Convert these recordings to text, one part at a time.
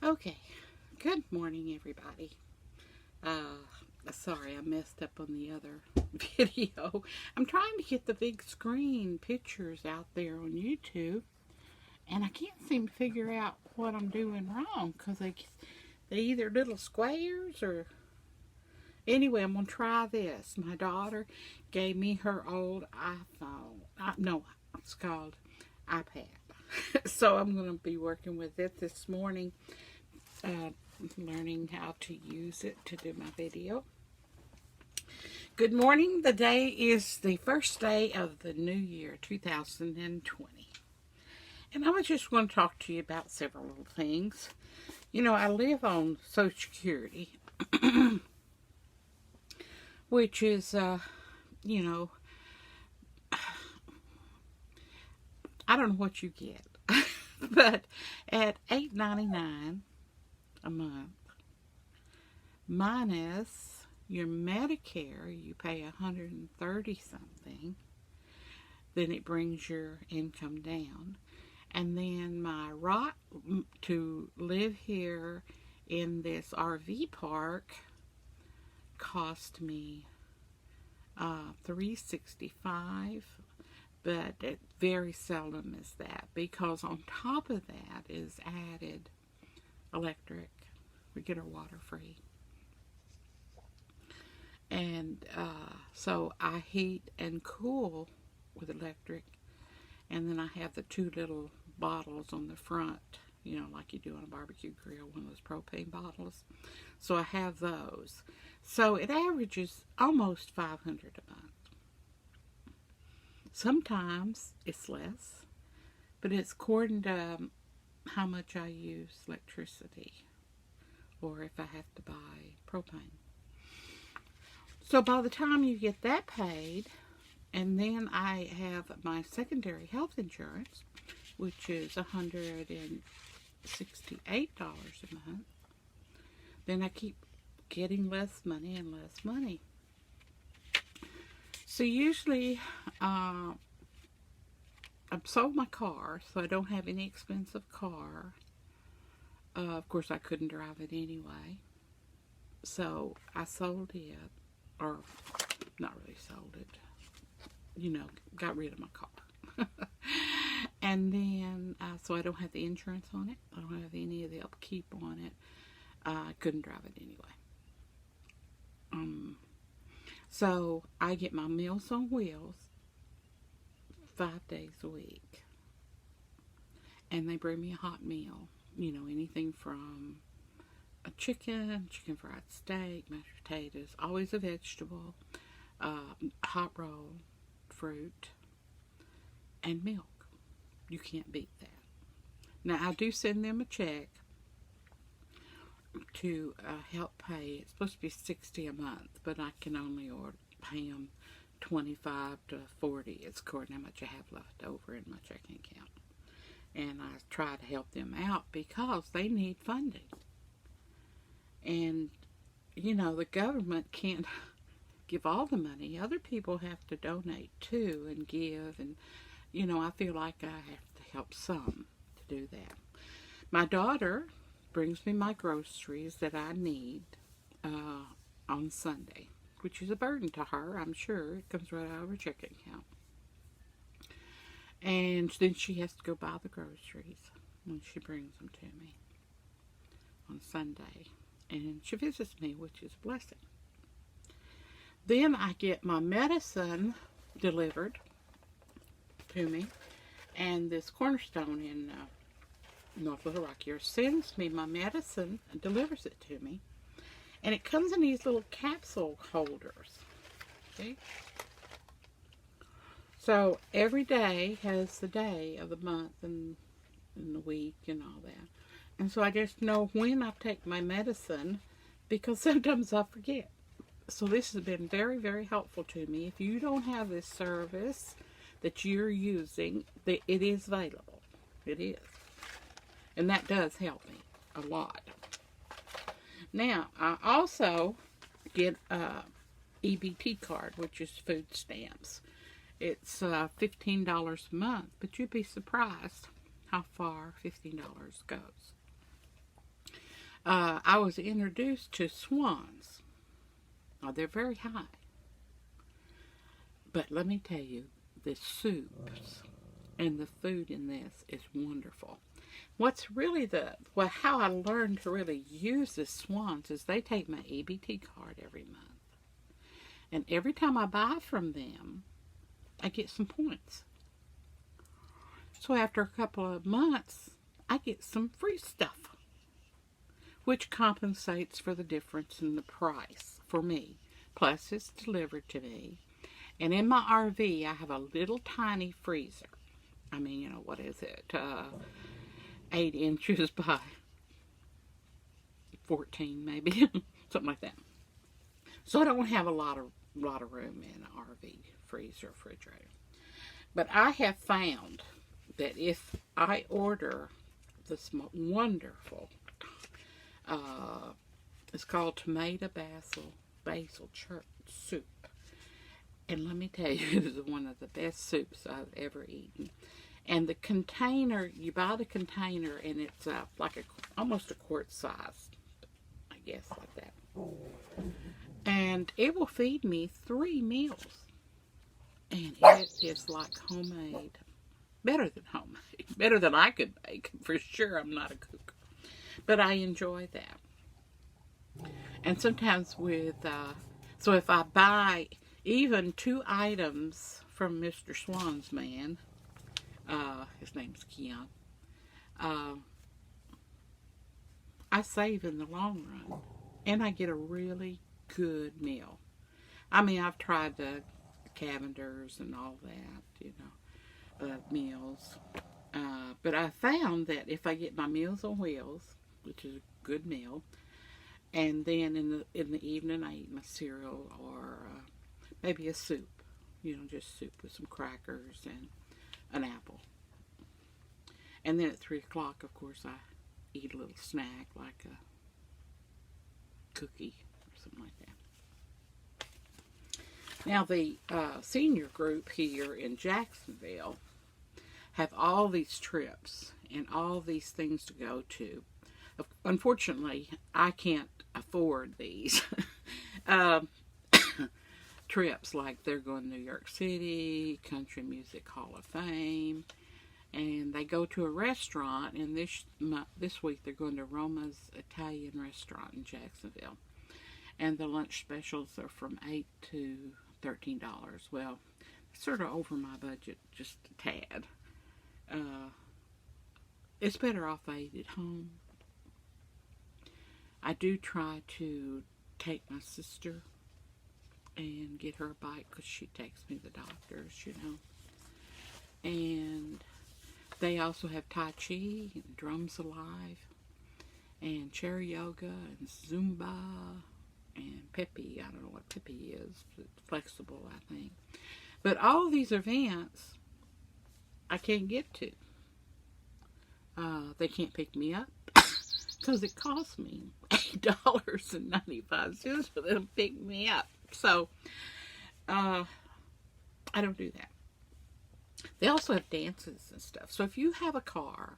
Okay, good morning, everybody. Sorry I messed up on the other video. I'm trying to get the big screen pictures out there on YouTube, and I can't seem to figure out what I'm doing wrong because they either little squares or. Anyway, I'm going to try this. My daughter gave me her old iPhone. No, it's called iPad. So I'm going to be working with it this morning, learning how to use it to do my video. Good morning. The day is the first day of the new year, 2020. And I was just going to talk to you about several little things. You know, I live on Social Security, which is, you know, I don't know what you get, but at $8.99 a month, minus your Medicare, you pay $130 something, then it brings your income down. And then my right to live here in this RV park cost me $365, but it very seldom is that, because on top of that is added electric. We get our water free. And so I heat and cool with electric, and then I have the two little bottles on the front, you know, like you do on a barbecue grill, one of those propane bottles. So I have those. So it averages almost $500 a month. Sometimes it's less, but it's according to how much I use electricity, or if I have to buy propane. So by the time you get that paid, and then I have my secondary health insurance, which is $168 a month, then I keep getting less money and less money. So usually I've sold my car, so I don't have any expensive car. Of course, I couldn't drive it anyway. So I sold it, or not really sold it, you know, got rid of my car. And then, so I don't have the insurance on it. I don't have any of the upkeep on it. I couldn't drive it anyway. So I get my Meals on Wheels 5 days a week. And they bring me a hot meal. You know, anything from a chicken fried steak, mashed potatoes, always a vegetable, hot roll, fruit, and milk. You can't beat that. Now, I do send them a check to help pay. It's supposed to be $60 a month, but I can only pay them $25 to $40. It's according to how much I have left over in my checking account. And I try to help them out because they need funding. And, you know, the government can't give all the money. Other people have to donate too and give. And, you know, I feel like I have to help some to do that. My daughter brings me my groceries that I need on Sunday, which is a burden to her, I'm sure. It comes right out of her checking account. And then she has to go buy the groceries when she brings them to me on Sunday. And she visits me, which is a blessing. Then I get my medicine delivered to me. And this Cornerstone in North Little Rock here sends me my medicine and delivers it to me. And it comes in these little capsule holders. See? So every day has the day of the month and the week and all that. And so I just know when I take my medicine, because sometimes I forget. So this has been very, very helpful to me. If you don't have this service that you're using, it is available. It is. And that does help me a lot. Now, I also get a EBT card, which is food stamps. It's $15 a month, but you'd be surprised how far $15 goes. I was introduced to swans. Now, they're very high. But let me tell you, the soups and the food in this is wonderful. What's really how I learned to really use the swans is they take my EBT card every month. And every time I buy from them, I get some points. So after a couple of months, I get some free stuff, which compensates for the difference in the price for me. Plus, it's delivered to me. And in my RV, I have a little tiny freezer. I mean, you know, what is it? 8 inches by 14, maybe. Something like that. So I don't have a lot of room in an RV freezer, refrigerator. But I have found that if I order this wonderful, it's called tomato basil church soup. And let me tell you, it is one of the best soups I've ever eaten. And the container, you buy the container, and it's like almost a quart size, I guess, like that. And it will feed me 3 meals. And it is like homemade. Better than homemade. Better than I could bake. For sure, I'm not a cook. But I enjoy that. And sometimes so if I buy even 2 items from Mr. Swan's man, his name's Keon, I save in the long run. And I get a really good meal. I mean, I've tried the Cavenders and all that, you know, meals. But I found that if I get my Meals on Wheels, which is a good meal, and then in the evening I eat my cereal or maybe a soup, you know, just soup with some crackers and an apple. And then at 3 o'clock, of course, I eat a little snack like a cookie or something like that. Now, the senior group here in Jacksonville have all these trips and all these things to go to. Unfortunately, I can't afford these trips, like they're going to New York City, Country Music Hall of Fame, and they go to a restaurant, and this week they're going to Roma's Italian restaurant in Jacksonville. And the lunch specials are from $8 to $13. Well, it's sort of over my budget just a tad. It's better off I eat at home. I do try to take my sister and get her a bite because she takes me to the doctors, you know. And they also have Tai Chi and Drums Alive and chair yoga and Zumba and Peppy. I don't know what Peppy is. It's flexible, I think. But all these events I can't get to. They can't pick me up because it costs me $8.95 for them to pick me up. So, I don't do that. They also have dances and stuff. So if you have a car,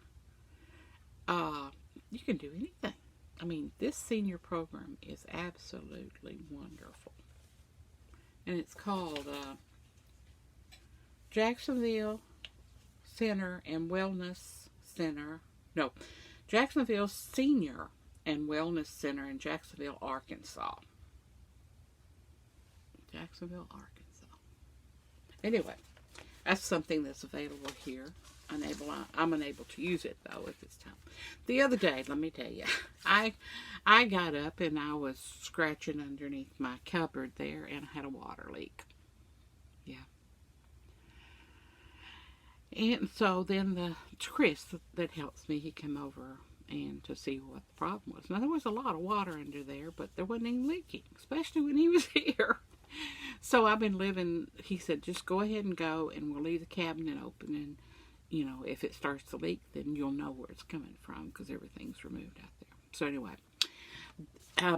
you can do anything. I mean, this senior program is absolutely wonderful. And it's called Jacksonville Center and Wellness Center. No, Jacksonville Senior and Wellness Center in Jacksonville, Arkansas. Jacksonville, Arkansas. Anyway, that's something that's available here. I'm unable to use it, though, at this time. The other day, let me tell you, I got up and I was scratching underneath my cupboard there, and I had a water leak. Yeah. And so then Chris that helps me, he came over and to see what the problem was. Now, there was a lot of water under there, but there wasn't any leaking, especially when he was here. So I've been living, he said, just go ahead and go, and we'll leave the cabinet open, and, you know, if it starts to leak, then you'll know where it's coming from, because everything's removed out there. So anyway,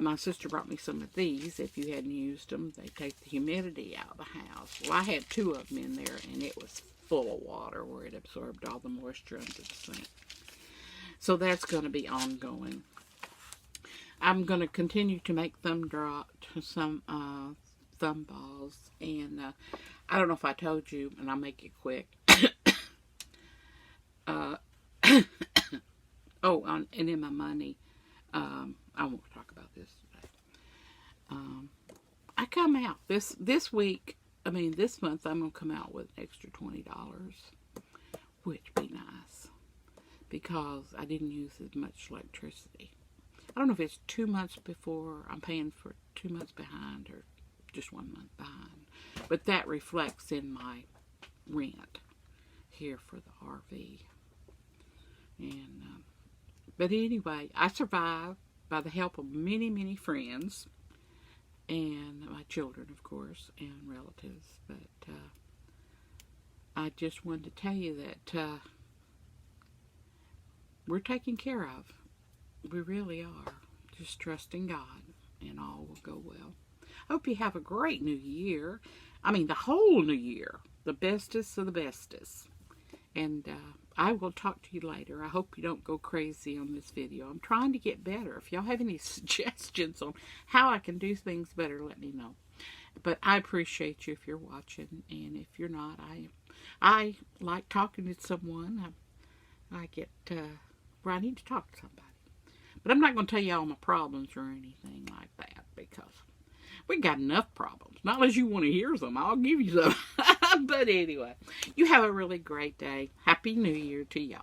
my sister brought me some of these. If you hadn't used them, they take the humidity out of the house. Well, I had 2 of them in there, and it was full of water where it absorbed all the moisture under the sink. So that's going to be ongoing. I'm going to continue to make thumb balls. And I don't know if I told you, and I'll make it quick. Oh, and in my money, I won't talk about this today. I come out this week. I mean, this month I'm gonna come out with an extra $20, which be nice because I didn't use as much electricity. I don't know if it's 2 months before I'm paying for 2 months behind or just 1 month behind, but that reflects in my rent here for the RV. And but anyway, I survived by the help of many, many friends and my children, of course, and relatives. But I just wanted to tell you that we're taken care of. We really are. Just trusting God, and all will go well. I hope you have a great new year. I mean, the whole new year. The bestest of the bestest. And I will talk to you later. I hope you don't go crazy on this video. I'm trying to get better. If y'all have any suggestions on how I can do things better, let me know. But I appreciate you if you're watching. And if you're not, I like talking to someone. I get where I need to talk to somebody. But I'm not going to tell you all my problems or anything like that because we got enough problems. Not unless you want to hear some. I'll give you some. But anyway, you have a really great day. Happy New Year to y'all.